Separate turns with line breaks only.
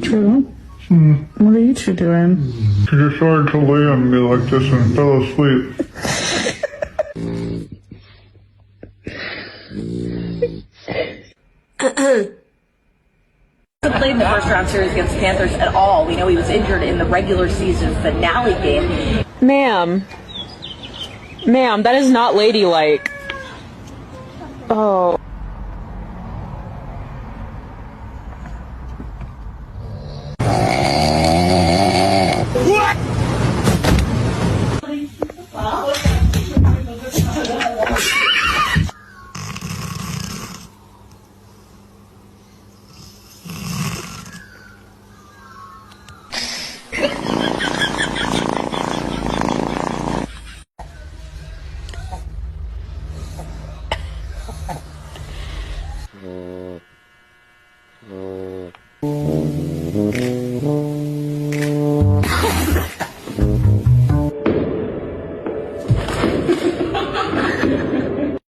True. What are you two doing?
She decided to lay on me like this and fell asleep.
He played in the first round series against the Panthers at all. We know he was injured in the regular season finale game.
Ma'am, that is not ladylike. Oh.
What?